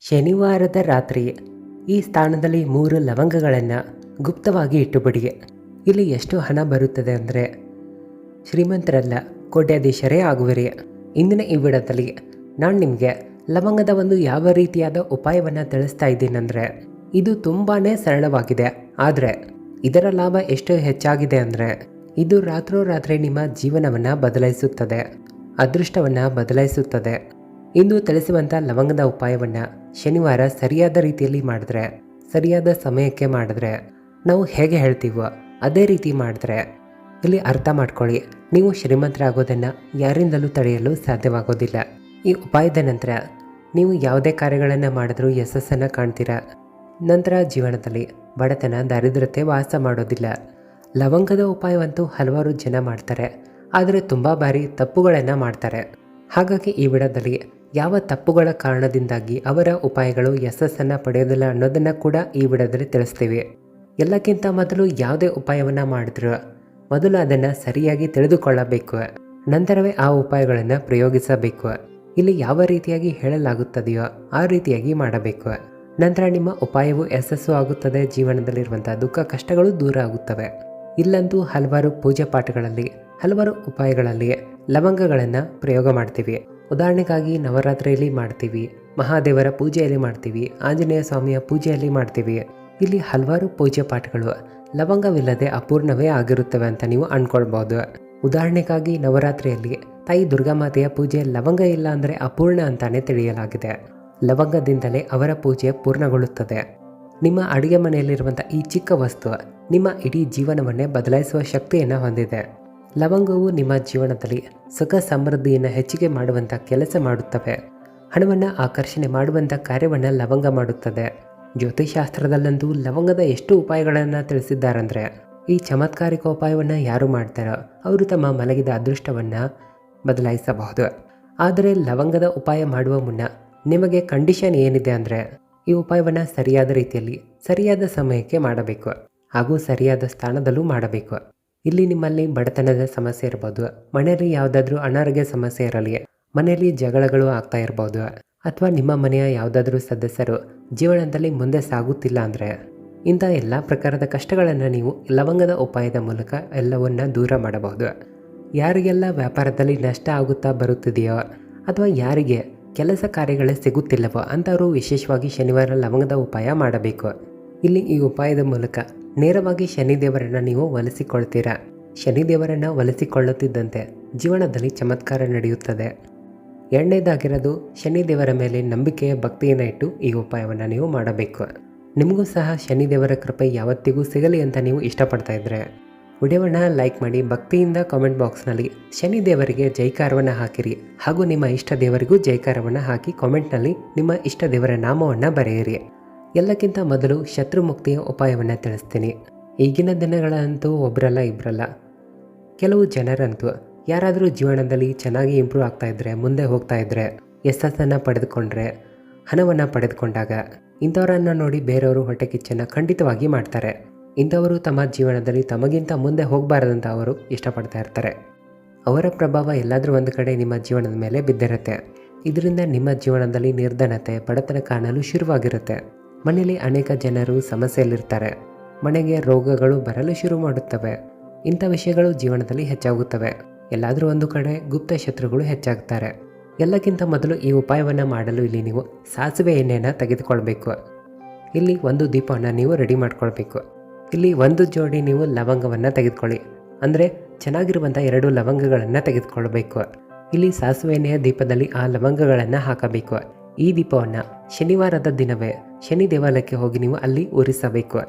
ಶನಿವಾರದ ರಾತ್ರಿ ಈ ಸ್ಥಾನದಲ್ಲಿ 3 ಲವಂಗಗಳನ್ನು ಗುಪ್ತವಾಗಿ ಇಟ್ಟುಬಿಡಿ. ಇಲ್ಲಿ ಎಷ್ಟು ಹಣ ಬರುತ್ತದೆ ಅಂದರೆ ಶ್ರೀಮಂತರಲ್ಲ, ಕೋಟ್ಯಾಧೀಶರೇ ಆಗುವಿರಿ. ಇಂದಿನ ಈ ವಿಡಿಯೋದಲ್ಲಿ ನಾನು ನಿಮಗೆ ಲವಂಗದ ಒಂದು ಯಾವ ರೀತಿಯಾದ ಉಪಾಯವನ್ನು ತಿಳಿಸ್ತಾ ಇದ್ದೀನಂದರೆ ಇದು ತುಂಬಾ ಸರಳವಾಗಿದೆ. ಆದರೆ ಇದರ ಲಾಭ ಎಷ್ಟು ಹೆಚ್ಚಾಗಿದೆ ಅಂದರೆ ಇದು ರಾತ್ರೋರಾತ್ರಿ ನಿಮ್ಮ ಜೀವನವನ್ನು ಬದಲಾಯಿಸುತ್ತದೆ, ಅದೃಷ್ಟವನ್ನು ಬದಲಾಯಿಸುತ್ತದೆ. ಇಂದು ತಿಳಿಸುವಂಥ ಲವಂಗದ ಉಪಾಯವನ್ನು ಶನಿವಾರ ಸರಿಯಾದ ರೀತಿಯಲ್ಲಿ ಮಾಡಿದ್ರೆ, ಸರಿಯಾದ ಸಮಯಕ್ಕೆ ಮಾಡಿದ್ರೆ, ನಾವು ಹೇಗೆ ಹೇಳ್ತೀವೋ ಅದೇ ರೀತಿ ಮಾಡಿದ್ರೆ ಇಲ್ಲಿ ಅರ್ಥ ಮಾಡ್ಕೊಳ್ಳಿ, ನೀವು ಶ್ರೀಮಂತರಾಗೋದನ್ನು ಯಾರಿಂದಲೂ ತಡೆಯಲು ಸಾಧ್ಯವಾಗೋದಿಲ್ಲ. ಈ ಉಪಾಯದ ನಂತರ ನೀವು ಯಾವುದೇ ಕಾರ್ಯಗಳನ್ನು ಮಾಡಿದ್ರೂ ಯಶಸ್ಸನ್ನು ಕಾಣ್ತೀರಾ. ನಂತರ ಜೀವನದಲ್ಲಿ ಬಡತನ, ದಾರಿದ್ರ್ಯತೆ ವಾಸ ಮಾಡೋದಿಲ್ಲ. ಲವಂಗದ ಉಪಾಯವಂತೂ ಹಲವಾರು ಜನ ಮಾಡ್ತಾರೆ, ಆದರೆ ತುಂಬ ಬಾರಿ ತಪ್ಪುಗಳನ್ನು ಮಾಡ್ತಾರೆ. ಹಾಗಾಗಿ ಈ ವಿಡಿಯೋದಲ್ಲಿ ಯಾವ ತಪ್ಪುಗಳ ಕಾರಣದಿಂದಾಗಿ ಅವರ ಉಪಾಯಗಳು ಯಶಸ್ಸನ್ನು ಪಡೆಯೋದಿಲ್ಲ ಅನ್ನೋದನ್ನು ಕೂಡ ಈ ವಿಡಿಯೋದಲ್ಲಿ ತಿಳಿಸ್ತೀವಿ. ಎಲ್ಲಕ್ಕಿಂತ ಮೊದಲು ಯಾವುದೇ ಉಪಾಯವನ್ನು ಮಾಡಿದ್ರು ಮೊದಲು ಅದನ್ನು ಸರಿಯಾಗಿ ತಿಳಿದುಕೊಳ್ಳಬೇಕು, ನಂತರವೇ ಆ ಉಪಾಯಗಳನ್ನು ಪ್ರಯೋಗಿಸಬೇಕು. ಇಲ್ಲಿ ಯಾವ ರೀತಿಯಾಗಿ ಹೇಳಲಾಗುತ್ತದೆಯೋ ಆ ರೀತಿಯಾಗಿ ಮಾಡಬೇಕು. ನಂತರ ನಿಮ್ಮ ಉಪಾಯವು ಯಶಸ್ಸು ಆಗುತ್ತದೆ, ಜೀವನದಲ್ಲಿರುವಂಥ ದುಃಖ ಕಷ್ಟಗಳು ದೂರ ಆಗುತ್ತವೆ. ಇಲ್ಲಂತೂ ಹಲವಾರು ಪೂಜೆ ಪಾಠಗಳಲ್ಲಿ, ಹಲವಾರು ಉಪಾಯಗಳಲ್ಲಿ ಲವಂಗಗಳನ್ನು ಪ್ರಯೋಗ ಮಾಡ್ತೀವಿ. ಉದಾಹರಣೆಗಾಗಿ ನವರಾತ್ರಿಯಲ್ಲಿ ಮಾಡ್ತೀವಿ, ಮಹಾದೇವರ ಪೂಜೆಯಲ್ಲಿ ಮಾಡ್ತೀವಿ, ಆಂಜನೇಯ ಸ್ವಾಮಿಯ ಪೂಜೆಯಲ್ಲಿ ಮಾಡ್ತೀವಿ. ಇಲ್ಲಿ ಹಲವಾರು ಪೂಜೆ ಪಾಠಗಳು ಲವಂಗವಿಲ್ಲದೆ ಅಪೂರ್ಣವೇ ಆಗಿರುತ್ತವೆ ಅಂತ ನೀವು ಅಂದ್ಕೊಳ್ಬೋದು. ಉದಾಹರಣೆಗಾಗಿ ನವರಾತ್ರಿಯಲ್ಲಿ ತಾಯಿ ದುರ್ಗಾಮಾತೆಯ ಪೂಜೆ ಲವಂಗ ಇಲ್ಲ ಅಂದರೆ ಅಪೂರ್ಣ ಅಂತಾನೆ ತಿಳಿಯಲಾಗಿದೆ. ಲವಂಗದಿಂದಲೇ ಅವರ ಪೂಜೆ ಪೂರ್ಣಗೊಳ್ಳುತ್ತದೆ. ನಿಮ್ಮ ಅಡುಗೆ ಮನೆಯಲ್ಲಿರುವಂಥ ಈ ಚಿಕ್ಕ ವಸ್ತು ನಿಮ್ಮ ಇಡೀ ಜೀವನವನ್ನೇ ಬದಲಾಯಿಸುವ ಶಕ್ತಿಯನ್ನು ಹೊಂದಿದೆ. ಲವಂಗವು ನಿಮ್ಮ ಜೀವನದಲ್ಲಿ ಸುಖ ಸಮೃದ್ಧಿಯನ್ನು ಹೆಚ್ಚಿಗೆ ಮಾಡುವಂಥ ಕೆಲಸ ಮಾಡುತ್ತವೆ. ಹಣವನ್ನು ಆಕರ್ಷಣೆ ಮಾಡುವಂಥ ಕಾರ್ಯವನ್ನು ಲವಂಗ ಮಾಡುತ್ತದೆ. ಜ್ಯೋತಿಷಾಸ್ತ್ರದಲ್ಲಂತೂ ಲವಂಗದ ಎಷ್ಟು ಉಪಾಯಗಳನ್ನು ತಿಳಿಸಿದ್ದಾರೆಂದರೆ ಈ ಚಮತ್ಕಾರಿಕ ಉಪಾಯವನ್ನು ಯಾರು ಮಾಡ್ತಾರೋ ಅವರು ತಮ್ಮ ಮಲಗಿದ ಅದೃಷ್ಟವನ್ನು ಬದಲಾಯಿಸಬಹುದು. ಆದರೆ ಲವಂಗದ ಉಪಾಯ ಮಾಡುವ ಮುನ್ನ ನಿಮಗೆ ಕಂಡೀಷನ್ ಏನಿದೆ ಅಂದರೆ ಈ ಉಪಾಯವನ್ನು ಸರಿಯಾದ ರೀತಿಯಲ್ಲಿ ಸರಿಯಾದ ಸಮಯಕ್ಕೆ ಮಾಡಬೇಕು ಹಾಗೂ ಸರಿಯಾದ ಸ್ಥಾನದಲ್ಲೂ ಮಾಡಬೇಕು. ಇಲ್ಲಿ ನಿಮ್ಮಲ್ಲಿ ಬಡತನದ ಸಮಸ್ಯೆ ಇರ್ಬೋದು, ಮನೆಯಲ್ಲಿ ಯಾವುದಾದ್ರೂ ಅನಾರೋಗ್ಯ ಸಮಸ್ಯೆ ಇರಲಿ, ಮನೆಯಲ್ಲಿ ಜಗಳಗಳು ಆಗ್ತಾ ಇರ್ಬೋದು, ಅಥವಾ ನಿಮ್ಮ ಮನೆಯ ಯಾವುದಾದ್ರೂ ಸದಸ್ಯರು ಜೀವನದಲ್ಲಿ ಮುಂದೆ ಸಾಗುತ್ತಿಲ್ಲ ಅಂದರೆ ಇಂಥ ಎಲ್ಲ ಪ್ರಕಾರದ ಕಷ್ಟಗಳನ್ನು ನೀವು ಲವಂಗದ ಉಪಾಯದ ಮೂಲಕ ಎಲ್ಲವನ್ನ ದೂರ ಮಾಡಬಹುದು. ಯಾರಿಗೆಲ್ಲ ವ್ಯಾಪಾರದಲ್ಲಿ ನಷ್ಟ ಆಗುತ್ತಾ ಬರುತ್ತಿದೆಯೋ ಅಥವಾ ಯಾರಿಗೆ ಕೆಲಸ ಕಾರ್ಯಗಳೇ ಸಿಗುತ್ತಿಲ್ಲವೋ ಅಂಥವರು ವಿಶೇಷವಾಗಿ ಶನಿವಾರ ಲವಂಗದ ಉಪಾಯ ಮಾಡಬೇಕು. ಇಲ್ಲಿ ಈ ಉಪಾಯದ ಮೂಲಕ ನೇರವಾಗಿ ಶನಿದೇವರನ್ನು ನೀವು ಒಲಿಸಿಕೊಳ್ತೀರಾ. ಶನಿದೇವರನ್ನು ಒಲಿಸಿಕೊಳ್ಳುತ್ತಿದ್ದಂತೆ ಜೀವನದಲ್ಲಿ ಚಮತ್ಕಾರ ನಡೆಯುತ್ತದೆ. ಎರಡನೇದಾಗಿರೋದು ಶನಿದೇವರ ಮೇಲೆ ನಂಬಿಕೆಯ ಭಕ್ತಿಯನ್ನು ಇಟ್ಟು ಈ ಉಪಾಯವನ್ನು ನೀವು ಮಾಡಬೇಕು. ನಿಮಗೂ ಸಹ ಶನಿದೇವರ ಕೃಪೆ ಯಾವತ್ತಿಗೂ ಸಿಗಲಿ ಅಂತ ನೀವು ಇಷ್ಟಪಡ್ತಾ ಇದ್ದರೆ ವಿಡಿಯೋವನ್ನು ಲೈಕ್ ಮಾಡಿ, ಭಕ್ತಿಯಿಂದ ಕಾಮೆಂಟ್ ಬಾಕ್ಸ್ನಲ್ಲಿ ಶನಿದೇವರಿಗೆ ಜೈಕಾರವನ್ನು ಹಾಕಿರಿ ಹಾಗೂ ನಿಮ್ಮ ಇಷ್ಟ ದೇವರಿಗೂ ಜೈಕಾರವನ್ನು ಹಾಕಿ ಕಾಮೆಂಟ್ನಲ್ಲಿ ನಿಮ್ಮ ಇಷ್ಟ ದೇವರ ನಾಮವನ್ನು ಬರೆಯಿರಿ. ಎಲ್ಲಕ್ಕಿಂತ ಮೊದಲು ಶತ್ರು ಮುಕ್ತಿಯ ಉಪಾಯವನ್ನು ತಿಳಿಸ್ತೀನಿ. ಈಗಿನ ದಿನಗಳಂತೂ ಒಬ್ಬರಲ್ಲ ಇಬ್ಬರಲ್ಲ, ಕೆಲವು ಜನರಂತೂ ಯಾರಾದರೂ ಜೀವನದಲ್ಲಿ ಚೆನ್ನಾಗಿ ಇಂಪ್ರೂವ್ ಆಗ್ತಾ ಇದ್ದರೆ, ಮುಂದೆ ಹೋಗ್ತಾ ಇದ್ದರೆ, ಯಶಸ್ಸನ್ನು ಪಡೆದುಕೊಂಡ್ರೆ, ಹಣವನ್ನು ಪಡೆದುಕೊಂಡಾಗ ಇಂಥವರನ್ನು ನೋಡಿ ಬೇರೆಯವರು ಹೊಟ್ಟೆ ಕಿಚ್ಚನ್ನು ಖಂಡಿತವಾಗಿ ಮಾಡ್ತಾರೆ. ಇಂಥವರು ತಮ್ಮ ಜೀವನದಲ್ಲಿ ತಮಗಿಂತ ಮುಂದೆ ಹೋಗಬಾರದಂತ ಅವರು ಇಷ್ಟಪಡ್ತಾ ಇರ್ತಾರೆ. ಅವರ ಪ್ರಭಾವ ಎಲ್ಲಾದರೂ ಒಂದು ಕಡೆ ನಿಮ್ಮ ಜೀವನದ ಮೇಲೆ ಬಿದ್ದಿರುತ್ತೆ. ಇದರಿಂದ ನಿಮ್ಮ ಜೀವನದಲ್ಲಿ ನಿರ್ಧನತೆ, ಬಡತನ ಕಾಣಲು ಶುರುವಾಗಿರುತ್ತೆ. ಮನೆಯಲ್ಲಿ ಅನೇಕ ಜನರು ಸಮಸ್ಯೆಯಲ್ಲಿರ್ತಾರೆ, ಮನೆಗೆ ರೋಗಗಳು ಬರಲು ಶುರು ಮಾಡುತ್ತವೆ. ಇಂಥ ವಿಷಯಗಳು ಜೀವನದಲ್ಲಿ ಹೆಚ್ಚಾಗುತ್ತವೆ. ಎಲ್ಲಾದರೂ ಒಂದು ಕಡೆ ಗುಪ್ತ ಶತ್ರುಗಳು ಹೆಚ್ಚಾಗ್ತಾರೆ. ಎಲ್ಲಕ್ಕಿಂತ ಮೊದಲು ಈ ಉಪಾಯವನ್ನು ಮಾಡಲು ಇಲ್ಲಿ ನೀವು ಸಾಸಿವೆ ಎಣ್ಣೆಯನ್ನು ತೆಗೆದುಕೊಳ್ಬೇಕು. ಇಲ್ಲಿ ಒಂದು ದೀಪವನ್ನು ನೀವು ರೆಡಿ ಮಾಡ್ಕೊಳ್ಬೇಕು. ಇಲ್ಲಿ ಒಂದು ಜೋಡಿ ನೀವು ಲವಂಗವನ್ನು ತೆಗೆದುಕೊಳ್ಳಿ, ಅಂದರೆ ಚೆನ್ನಾಗಿರುವಂಥ 2 ಲವಂಗಗಳನ್ನು ತೆಗೆದುಕೊಳ್ಬೇಕು. ಇಲ್ಲಿ ಸಾಸಿವೆ ಎಣ್ಣೆಯ ದೀಪದಲ್ಲಿ ಆ ಲವಂಗಗಳನ್ನು ಹಾಕಬೇಕು. ಈ ದೀಪವನ್ನು ಶನಿವಾರದ ದಿನವೇ ಶನಿ ದೇವಾಲಯಕ್ಕೆ ಹೋಗಿ ನೀವು ಅಲ್ಲಿ ಉರಿಸಬೇಕು.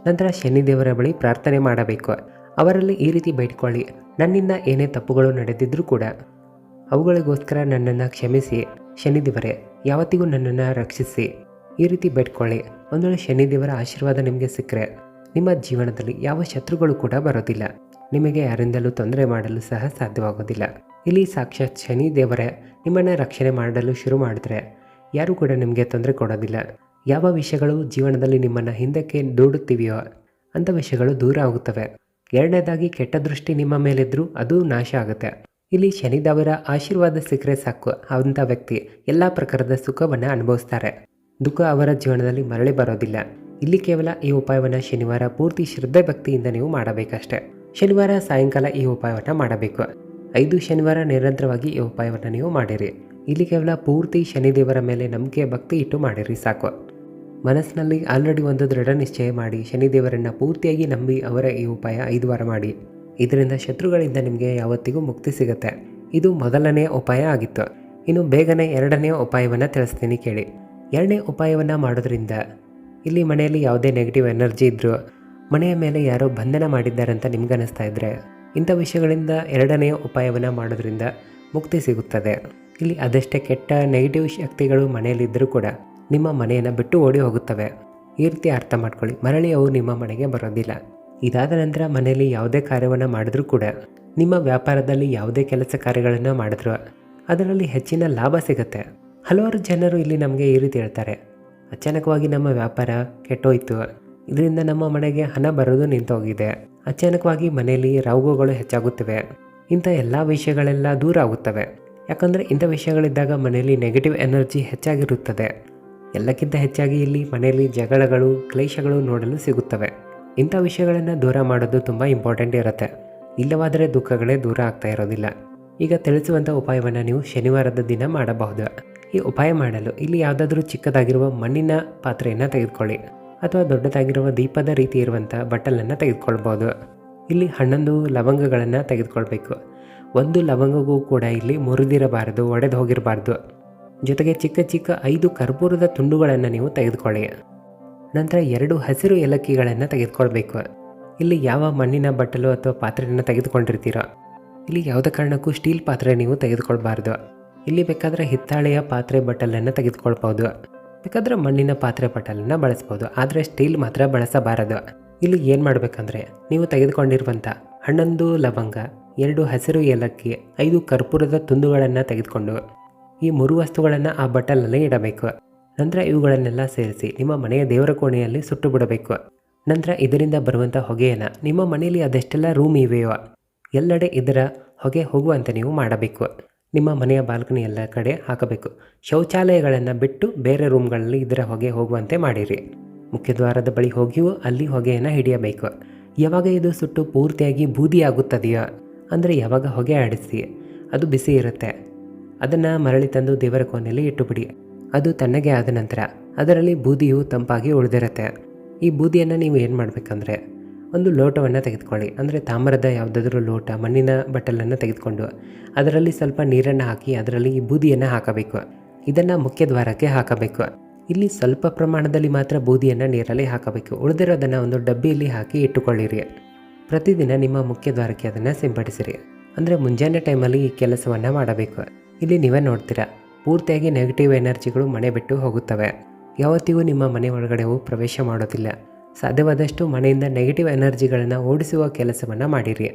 ನಂತರ ಶನಿದೇವರ ಬಳಿ ಪ್ರಾರ್ಥನೆ ಮಾಡಬೇಕು. ಅವರಲ್ಲಿ ಈ ರೀತಿ ಬೇಡಿಕೊಳ್ಳಿ, ನನ್ನಿಂದ ಏನೇ ತಪ್ಪುಗಳು ನಡೆದಿದ್ರೂ ಕೂಡ ಅವುಗಳಿಗೋಸ್ಕರ ನನ್ನನ್ನು ಕ್ಷಮಿಸಿ, ಶನಿದೇವರೇ ಯಾವತ್ತಿಗೂ ನನ್ನನ್ನು ರಕ್ಷಿಸಿ. ಈ ರೀತಿ ಬೇಡ್ಕೊಳ್ಳಿ. ಒಂದು ವೇಳೆ ಶನಿದೇವರ ಆಶೀರ್ವಾದ ನಿಮಗೆ ಸಿಕ್ಕರೆ ನಿಮ್ಮ ಜೀವನದಲ್ಲಿ ಯಾವ ಶತ್ರುಗಳು ಕೂಡ ಬರೋದಿಲ್ಲ, ನಿಮಗೆ ಯಾರಿಂದಲೂ ತೊಂದರೆ ಮಾಡಲು ಸಹ ಸಾಧ್ಯವಾಗೋದಿಲ್ಲ. ಇಲ್ಲಿ ಸಾಕ್ಷಾತ್ ಶನಿದೇವರೇ ನಿಮ್ಮನ್ನು ರಕ್ಷಣೆ ಮಾಡಲು ಶುರು ಮಾಡಿದ್ರೆ ಯಾರೂ ಕೂಡ ನಿಮಗೆ ತೊಂದರೆ ಕೊಡೋದಿಲ್ಲ. ಯಾವ ವಿಷಯಗಳು ಜೀವನದಲ್ಲಿ ನಿಮ್ಮನ್ನು ಹಿಂದಕ್ಕೆ ದೂಡುತ್ತಿವೆಯೋ ಅಂಥ ವಿಷಯಗಳು ದೂರ ಆಗುತ್ತವೆ. ಎರಡನೇದಾಗಿ ಕೆಟ್ಟ ದೃಷ್ಟಿ ನಿಮ್ಮ ಮೇಲಿದ್ರೂ ಅದು ನಾಶ ಆಗುತ್ತೆ. ಇಲ್ಲಿ ಶನಿದೇವರ ಆಶೀರ್ವಾದ ಸಿಕ್ಕರೆ ಸಾಕು, ಅಂಥ ವ್ಯಕ್ತಿ ಎಲ್ಲ ಪ್ರಕಾರದ ಸುಖವನ್ನು ಅನುಭವಿಸ್ತಾರೆ. ದುಃಖ ಅವರ ಜೀವನದಲ್ಲಿ ಮರಳಿ ಬರೋದಿಲ್ಲ. ಇಲ್ಲಿ ಕೇವಲ ಈ ಉಪಾಯವನ್ನು ಶನಿವಾರ ಪೂರ್ತಿ ಶ್ರದ್ಧೆ ಭಕ್ತಿಯಿಂದ ನೀವು ಮಾಡಬೇಕಷ್ಟೆ. ಶನಿವಾರ ಸಾಯಂಕಾಲ ಈ ಉಪಾಯವನ್ನು ಮಾಡಬೇಕು. 5 ಶನಿವಾರ ನಿರಂತರವಾಗಿ ಈ ಉಪಾಯವನ್ನು ನೀವು ಮಾಡಿರಿ. ಇಲ್ಲಿ ಕೇವಲ ಪೂರ್ತಿ ಶನಿದೇವರ ಮೇಲೆ ನಂಬಿಕೆ ಭಕ್ತಿ ಇಟ್ಟು ಮಾಡಿರಿ ಸಾಕು. ಮನಸ್ಸಿನಲ್ಲಿ ಆಲ್ರೆಡಿ ಒಂದು ದೃಢ ನಿಶ್ಚಯ ಮಾಡಿ ಶನಿದೇವರನ್ನು ಪೂರ್ತಿಯಾಗಿ ನಂಬಿ ಅವರ ಈ ಉಪಾಯ 5 ವಾರ ಮಾಡಿ. ಇದರಿಂದ ಶತ್ರುಗಳಿಂದ ನಿಮಗೆ ಯಾವತ್ತಿಗೂ ಮುಕ್ತಿ ಸಿಗುತ್ತೆ. ಇದು ಮೊದಲನೆಯ ಉಪಾಯ ಆಗಿತ್ತು. ಇನ್ನು ಬೇಗನೆ 2ನೇ ಉಪಾಯವನ್ನು ತಿಳಿಸ್ತೀನಿ ಕೇಳಿ. 2ನೇ ಉಪಾಯವನ್ನು ಮಾಡೋದ್ರಿಂದ ಇಲ್ಲಿ ಮನೆಯಲ್ಲಿ ಯಾವುದೇ ನೆಗೆಟಿವ್ ಎನರ್ಜಿ ಇದ್ದರೂ, ಮನೆಯ ಮೇಲೆ ಯಾರೋ ಬಂಧನ ಮಾಡಿದ್ದಾರೆ ಅಂತ ನಿಮ್ಗೆ ಅನ್ನಿಸ್ತಾ ಇದ್ದರೆ, ಇಂಥ ವಿಷಯಗಳಿಂದ 2ನೇ ಉಪಾಯವನ್ನು ಮಾಡೋದ್ರಿಂದ ಮುಕ್ತಿ ಸಿಗುತ್ತದೆ. ಇಲ್ಲಿ ಅದಷ್ಟೇ ಕೆಟ್ಟ ನೆಗೆಟಿವ್ ಶಕ್ತಿಗಳು ಮನೆಯಲ್ಲಿದ್ದರೂ ಕೂಡ ನಿಮ್ಮ ಮನೆಯನ್ನು ಬಿಟ್ಟು ಓಡಿ ಹೋಗುತ್ತವೆ. ಈ ರೀತಿ ಅರ್ಥ ಮಾಡ್ಕೊಳ್ಳಿ. ಮರಳಿ ಅವು ನಿಮ್ಮ ಮನೆಗೆ ಬರೋದಿಲ್ಲ. ಇದಾದ ನಂತರ ಮನೆಯಲ್ಲಿ ಯಾವುದೇ ಕಾರ್ಯವನ್ನು ಮಾಡಿದ್ರೂ ಕೂಡ, ನಿಮ್ಮ ವ್ಯಾಪಾರದಲ್ಲಿ ಯಾವುದೇ ಕೆಲಸ ಕಾರ್ಯಗಳನ್ನು ಮಾಡಿದ್ರು ಅದರಲ್ಲಿ ಹೆಚ್ಚಿನ ಲಾಭ ಸಿಗುತ್ತೆ. ಹಲವಾರು ಜನರು ಇಲ್ಲಿ ನಮಗೆ ಈ ರೀತಿ ಹೇಳ್ತಾರೆ, ಅಚಾನಕವಾಗಿ ನಮ್ಮ ವ್ಯಾಪಾರ ಕೆಟ್ಟೋಯ್ತು, ಇದರಿಂದ ನಮ್ಮ ಮನೆಗೆ ಹಣ ಬರೋದು ನಿಂತೋಗಿದೆ, ಅಚಾನಕವಾಗಿ ಮನೆಯಲ್ಲಿ ರೋಗಗಳು ಹೆಚ್ಚಾಗುತ್ತವೆ, ಇಂಥ ಎಲ್ಲ ವಿಷಯಗಳೆಲ್ಲ ದೂರ ಆಗುತ್ತವೆ. ಯಾಕಂದರೆ ಇಂಥ ವಿಷಯಗಳಿದ್ದಾಗ ಮನೆಯಲ್ಲಿ ನೆಗೆಟಿವ್ ಎನರ್ಜಿ ಹೆಚ್ಚಾಗಿರುತ್ತದೆ. ಎಲ್ಲಕ್ಕಿಂತ ಹೆಚ್ಚಾಗಿ ಇಲ್ಲಿ ಮನೆಯಲ್ಲಿ ಜಗಳಗಳು, ಕ್ಲೇಶಗಳು ನೋಡಲು ಸಿಗುತ್ತವೆ. ಇಂಥ ವಿಷಯಗಳನ್ನು ದೂರ ಮಾಡೋದು ತುಂಬ ಇಂಪಾರ್ಟೆಂಟ್ ಇರುತ್ತೆ. ಇಲ್ಲವಾದರೆ ದುಃಖಗಳೇ ದೂರ ಆಗ್ತಾ ಇರೋದಿಲ್ಲ. ಈಗ ತಿಳಿಸುವಂಥ ಉಪಾಯವನ್ನು ನೀವು ಶನಿವಾರದ ದಿನ ಮಾಡಬಹುದು. ಈ ಉಪಾಯ ಮಾಡಲು ಇಲ್ಲಿ ಯಾವುದಾದ್ರೂ ಚಿಕ್ಕದಾಗಿರುವ ಮಣ್ಣಿನ ಪಾತ್ರೆಯನ್ನು ತೆಗೆದುಕೊಳ್ಳಿ, ಅಥವಾ ದೊಡ್ಡದಾಗಿರುವ ದೀಪದ ರೀತಿ ಇರುವಂಥ ಬಟ್ಟಲನ್ನು ತೆಗೆದುಕೊಳ್ಬೋದು. ಇಲ್ಲಿ 11 ಲವಂಗಗಳನ್ನು ತೆಗೆದುಕೊಳ್ಬೇಕು. 1 ಲವಂಗಗೂ ಕೂಡ ಇಲ್ಲಿ ಮುರಿದಿರಬಾರದು, ಒಡೆದು ಹೋಗಿರಬಾರ್ದು. ಜೊತೆಗೆ ಚಿಕ್ಕ ಚಿಕ್ಕ 5 ಕರ್ಪೂರದ ತುಂಡುಗಳನ್ನು ನೀವು ತೆಗೆದುಕೊಳ್ಳಿ. ನಂತರ 2 ಹಸಿರು ಏಲಕ್ಕಿಗಳನ್ನು ತೆಗೆದುಕೊಳ್ಬೇಕು. ಇಲ್ಲಿ ಯಾವ ಮಣ್ಣಿನ ಬಟ್ಟಲು ಅಥವಾ ಪಾತ್ರೆಯನ್ನು ತೆಗೆದುಕೊಂಡಿರ್ತೀರೋ, ಇಲ್ಲಿ ಯಾವುದೇ ಕಾರಣಕ್ಕೂ ಸ್ಟೀಲ್ ಪಾತ್ರೆ ನೀವು ತೆಗೆದುಕೊಳ್ಬಾರ್ದು. ಇಲ್ಲಿ ಬೇಕಾದರೆ ಹಿತ್ತಾಳೆಯ ಪಾತ್ರೆ ಬಟ್ಟಲನ್ನು ತೆಗೆದುಕೊಳ್ಬೋದು, ಬೇಕಾದರೆ ಮಣ್ಣಿನ ಪಾತ್ರೆ ಬಟ್ಟಲನ್ನು ಬಳಸ್ಬೋದು, ಆದರೆ ಸ್ಟೀಲ್ ಮಾತ್ರ ಬಳಸಬಾರದು. ಇಲ್ಲಿ ಏನು ಮಾಡಬೇಕಂದ್ರೆ, ನೀವು ತೆಗೆದುಕೊಂಡಿರುವಂಥ 11 ಲವಂಗ, 2 ಹಸಿರು ಏಲಕ್ಕಿ, 5 ಕರ್ಪೂರದ ತುಂಡುಗಳನ್ನು ತೆಗೆದುಕೊಂಡು ಈ 3 ವಸ್ತುಗಳನ್ನು ಆ ಬಟ್ಟಲಲ್ಲಿ ಇಡಬೇಕು. ನಂತರ ಇವುಗಳನ್ನೆಲ್ಲ ಸೇರಿಸಿ ನಿಮ್ಮ ಮನೆಯ ದೇವರ ಕೋಣೆಯಲ್ಲಿ ಸುಟ್ಟು ಬಿಡಬೇಕು. ನಂತರ ಇದರಿಂದ ಬರುವಂಥ ಹೊಗೆಯನ್ನು ನಿಮ್ಮ ಮನೆಯಲ್ಲಿ ಅದೆಷ್ಟೆಲ್ಲ ರೂಮ್ ಇವೆಯೋ ಎಲ್ಲೆಡೆ ಇದರ ಹೊಗೆ ಹೋಗುವಂತೆ ನೀವು ಮಾಡಬೇಕು. ನಿಮ್ಮ ಮನೆಯ ಬಾಲ್ಕನಿ ಎಲ್ಲ ಕಡೆ ಹಾಕಬೇಕು. ಶೌಚಾಲಯಗಳನ್ನು ಬಿಟ್ಟು ಬೇರೆ ರೂಮ್ಗಳಲ್ಲಿ ಇದರ ಹೊಗೆ ಹೋಗುವಂತೆ ಮಾಡಿರಿ. ಮುಖ್ಯ ದ್ವಾರದ ಬಳಿ ಹೋಗಿಯೂ ಅಲ್ಲಿ ಹೊಗೆಯನ್ನು ಹಿಡಿಯಬೇಕು. ಯಾವಾಗ ಇದು ಸುಟ್ಟು ಪೂರ್ತಿಯಾಗಿ ಬೂದಿ ಆಗುತ್ತದೆಯೋ, ಅಂದರೆ ಯಾವಾಗ ಹೊಗೆ ಆಡಿಸಿ ಅದು ಬಿಸಿ ಇರುತ್ತೆ, ಅದನ್ನು ಮರಳಿ ತಂದು ದೇವರ ಕೋಣೆಯಲ್ಲಿ ಇಟ್ಟುಬಿಡಿ. ಅದು ತಣ್ಣಗೆ ಆದ ನಂತರ ಅದರಲ್ಲಿ ಬೂದಿಯು ತಂಪಾಗಿ ಉಳಿದಿರುತ್ತೆ. ಈ ಬೂದಿಯನ್ನು ನೀವು ಏನು ಮಾಡಬೇಕಂದ್ರೆ, ಒಂದು ಲೋಟವನ್ನು ತೆಗೆದುಕೊಳ್ಳಿ, ಅಂದರೆ ತಾಮ್ರದ ಯಾವುದಾದ್ರೂ ಲೋಟ, ಮಣ್ಣಿನ ಬಟ್ಟಲನ್ನು ತೆಗೆದುಕೊಂಡು ಅದರಲ್ಲಿ ಸ್ವಲ್ಪ ನೀರನ್ನು ಹಾಕಿ ಅದರಲ್ಲಿ ಈ ಬೂದಿಯನ್ನು ಹಾಕಬೇಕು. ಇದನ್ನು ಮುಖ್ಯ ದ್ವಾರಕ್ಕೆ ಹಾಕಬೇಕು. ಇಲ್ಲಿ ಸ್ವಲ್ಪ ಪ್ರಮಾಣದಲ್ಲಿ ಮಾತ್ರ ಬೂದಿಯನ್ನು ನೀರಲ್ಲಿ ಹಾಕಬೇಕು. ಉಳಿದಿರೋದನ್ನು ಒಂದು ಡಬ್ಬಿಯಲ್ಲಿ ಹಾಕಿ ಇಟ್ಟುಕೊಳ್ಳಿರಿ. ಪ್ರತಿದಿನ ನಿಮ್ಮ ಮುಖ್ಯ ದ್ವಾರಕ್ಕೆ ಅದನ್ನು ಸಿಂಪಡಿಸಿರಿ. ಅಂದರೆ ಮುಂಜಾನೆ ಟೈಮಲ್ಲಿ ಈ ಕೆಲಸವನ್ನು ಮಾಡಬೇಕು. ಇಲ್ಲಿ ನೀವೇ ನೋಡ್ತೀರಾ, ಪೂರ್ತಿಯಾಗಿ ನೆಗೆಟಿವ್ ಎನರ್ಜಿಗಳು ಮನೆ ಬಿಟ್ಟು ಹೋಗುತ್ತವೆ. ಯಾವತ್ತಿಗೂ ನಿಮ್ಮ ಮನೆ ಒಳಗಡೆ ಪ್ರವೇಶ ಮಾಡೋದಿಲ್ಲ. ಸಾಧ್ಯವಾದಷ್ಟು ಮನೆಯಿಂದ ನೆಗೆಟಿವ್ ಎನರ್ಜಿಗಳನ್ನು ಓಡಿಸುವ ಕೆಲಸವನ್ನು ಮಾಡಿರಿ.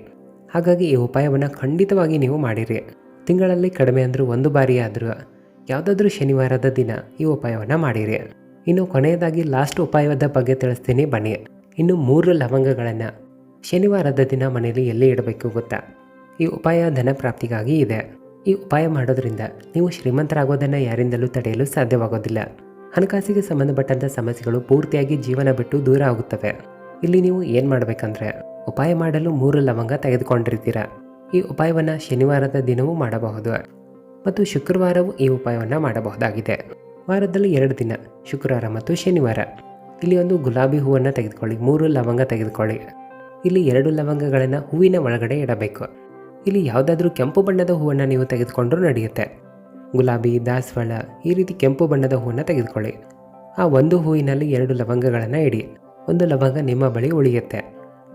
ಹಾಗಾಗಿ ಈ ಉಪಾಯವನ್ನು ಖಂಡಿತವಾಗಿ ನೀವು ಮಾಡಿರಿ. ತಿಂಗಳಲ್ಲಿ ಕಡಿಮೆ ಅಂದರೂ 1 ಬಾರಿ ಆದರೂ ಯಾವುದಾದ್ರೂ ಶನಿವಾರದ ದಿನ ಈ ಉಪಾಯವನ್ನು ಮಾಡಿರಿ. ಇನ್ನು ಕೊನೆಯದಾಗಿ ಲಾಸ್ಟ್ ಉಪಾಯದ ಬಗ್ಗೆ ತಿಳಿಸ್ತೀನಿ ಬನ್ನಿ. ಇನ್ನು 3 ಲವಂಗಗಳನ್ನು ಶನಿವಾರದ ದಿನ ಮನೆಯಲ್ಲಿ ಎಲ್ಲಿ ಇಡಬೇಕು ಗೊತ್ತಾ? ಈ ಉಪಾಯ ಧನ ಪ್ರಾಪ್ತಿಗಾಗಿ ಇದೆ. ಈ ಉಪಾಯ ಮಾಡೋದ್ರಿಂದ ನೀವು ಶ್ರೀಮಂತರಾಗೋದನ್ನು ಯಾರಿಂದಲೂ ತಡೆಯಲು ಸಾಧ್ಯವಾಗೋದಿಲ್ಲ. ಹಣಕಾಸಿಗೆ ಸಂಬಂಧಪಟ್ಟಂಥ ಸಮಸ್ಯೆಗಳು ಪೂರ್ತಿಯಾಗಿ ಜೀವನ ಬಿಟ್ಟು ದೂರ ಆಗುತ್ತವೆ. ಇಲ್ಲಿ ನೀವು ಏನು ಮಾಡಬೇಕಂದ್ರೆ, ಉಪಾಯ ಮಾಡಲು 3 ಲವಂಗ ತೆಗೆದುಕೊಂಡಿರ್ತೀರ. ಈ ಉಪಾಯವನ್ನು ಶನಿವಾರದ ದಿನವೂ ಮಾಡಬಹುದು ಮತ್ತು ಶುಕ್ರವಾರವೂ ಈ ಉಪಾಯವನ್ನು ಮಾಡಬಹುದಾಗಿದೆ. ವಾರದಲ್ಲಿ 2 ದಿನ, ಶುಕ್ರವಾರ ಮತ್ತು ಶನಿವಾರ. ಇಲ್ಲಿ ಒಂದು ಗುಲಾಬಿ ಹೂವನ್ನು ತೆಗೆದುಕೊಳ್ಳಿ, 3 ಲವಂಗ ತೆಗೆದುಕೊಳ್ಳಿ. ಇಲ್ಲಿ 2 ಲವಂಗಗಳನ್ನು ಹೂವಿನ ಒಳಗಡೆ ಇಡಬೇಕು. ಇಲ್ಲಿ ಯಾವುದಾದ್ರೂ ಕೆಂಪು ಬಣ್ಣದ ಹೂವನ್ನು ನೀವು ತೆಗೆದುಕೊಂಡ್ರೂ ನಡೆಯುತ್ತೆ. ಗುಲಾಬಿ, ದಾಸವಾಳ ಈ ರೀತಿ ಕೆಂಪು ಬಣ್ಣದ ಹೂವನ್ನು ತೆಗೆದುಕೊಳ್ಳಿ. ಆ ಒಂದು ಹೂವಿನಲ್ಲಿ 2 ಲವಂಗಗಳನ್ನು ಇಡಿ. 1 ಲವಂಗ ನಿಮ್ಮ ಬಳಿ ಉಳಿಯುತ್ತೆ.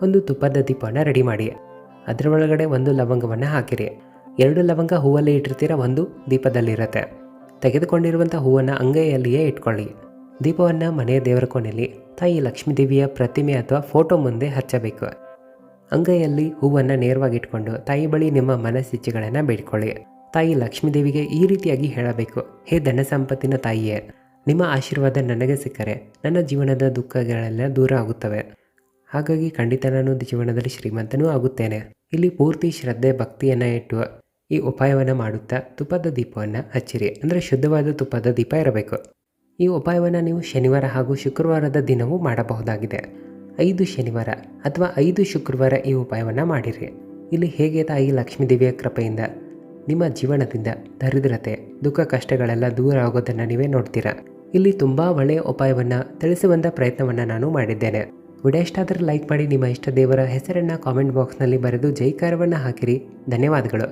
ಒಂದು ತುಪ್ಪದ ದೀಪವನ್ನು ರೆಡಿ ಮಾಡಿ, ಅದರ ಒಳಗಡೆ 1 ಲವಂಗವನ್ನು ಹಾಕಿರಿ. 2 ಲವಂಗ ಹೂವಲ್ಲಿ ಇಟ್ಟಿರ್ತೀರ, 1 ದೀಪದಲ್ಲಿರುತ್ತೆ. ತೆಗೆದುಕೊಂಡಿರುವಂಥ ಹೂವನ್ನು ಅಂಗೈಯಲ್ಲಿಯೇ ಇಟ್ಕೊಳ್ಳಿ. ದೀಪವನ್ನು ಮನೆಯ ದೇವರ ಕೋಣೆಯಲ್ಲಿ ತಾಯಿ ಲಕ್ಷ್ಮೀ ದೇವಿಯ ಪ್ರತಿಮೆ ಅಥವಾ ಫೋಟೋ ಮುಂದೆ ಹಚ್ಚಬೇಕು. ಅಂಗೈಯಲ್ಲಿ ಹೂವನ್ನು ನೇರವಾಗಿ ಇಟ್ಕೊಂಡು ತಾಯಿ ಬಳಿ ನಿಮ್ಮ ಮನಸ್ಸಿಚ್ಛೆಗಳನ್ನು ಬೇಡಿಕೊಳ್ಳಿ. ತಾಯಿ ಲಕ್ಷ್ಮೀದೇವಿಗೆ ಈ ರೀತಿಯಾಗಿ ಹೇಳಬೇಕು, ಹೇ ಧನ ಸಂಪತ್ತಿನ ತಾಯಿಯೇ, ನಿಮ್ಮ ಆಶೀರ್ವಾದ ನನಗೆ ಸಿಕ್ಕರೆ ನನ್ನ ಜೀವನದ ದುಃಖಗಳೆಲ್ಲ ದೂರ ಆಗುತ್ತವೆ. ಹಾಗಾಗಿ ಖಂಡಿತ ನಾನು ಜೀವನದಲ್ಲಿ ಶ್ರೀಮಂತನೂ ಆಗುತ್ತೇನೆ. ಇಲ್ಲಿ ಪೂರ್ತಿ ಶ್ರದ್ಧೆ ಭಕ್ತಿಯನ್ನು ಇಟ್ಟು ಈ ಉಪಾಯವನ್ನು ಮಾಡುತ್ತಾ ತುಪ್ಪದ ದೀಪವನ್ನು ಹಚ್ಚಿರಿ. ಅಂದರೆ ಶುದ್ಧವಾದ ತುಪ್ಪದ ದೀಪ ಇರಬೇಕು. ಈ ಉಪಾಯವನ್ನು ನೀವು ಶನಿವಾರ ಹಾಗೂ ಶುಕ್ರವಾರದ ದಿನವೂ ಮಾಡಬಹುದಾಗಿದೆ. 5 ಶನಿವಾರ ಅಥವಾ 5 ಶುಕ್ರವಾರ ಈ ಉಪಾಯವನ್ನು ಮಾಡಿರಿ. ಇಲ್ಲಿ ಹೇಗೆ ತಾಯಿ ಲಕ್ಷ್ಮೀದೇವಿಯ ಕೃಪೆಯಿಂದ ನಿಮ್ಮ ಜೀವನದಿಂದ ದರಿದ್ರತೆ, ದುಃಖ, ಕಷ್ಟಗಳೆಲ್ಲ ದೂರ ಆಗೋದನ್ನು ನೀವೇ ನೋಡ್ತೀರಾ. ಇಲ್ಲಿ ತುಂಬ ಒಳ್ಳೆಯ ಉಪಾಯವನ್ನು ತಿಳಿಸುವಂಥ ಪ್ರಯತ್ನವನ್ನು ನಾನು ಮಾಡಿದ್ದೇನೆ. ವಿಡಿಯೋ ಇಷ್ಟ ಆದರೆ ಲೈಕ್ ಮಾಡಿ, ನಿಮ್ಮ ಇಷ್ಟ ದೇವರ ಹೆಸರನ್ನು ಕಾಮೆಂಟ್ ಬಾಕ್ಸ್ನಲ್ಲಿ ಬರೆದು ಜೈಕಾರವನ್ನು ಹಾಕಿರಿ. ಧನ್ಯವಾದಗಳು.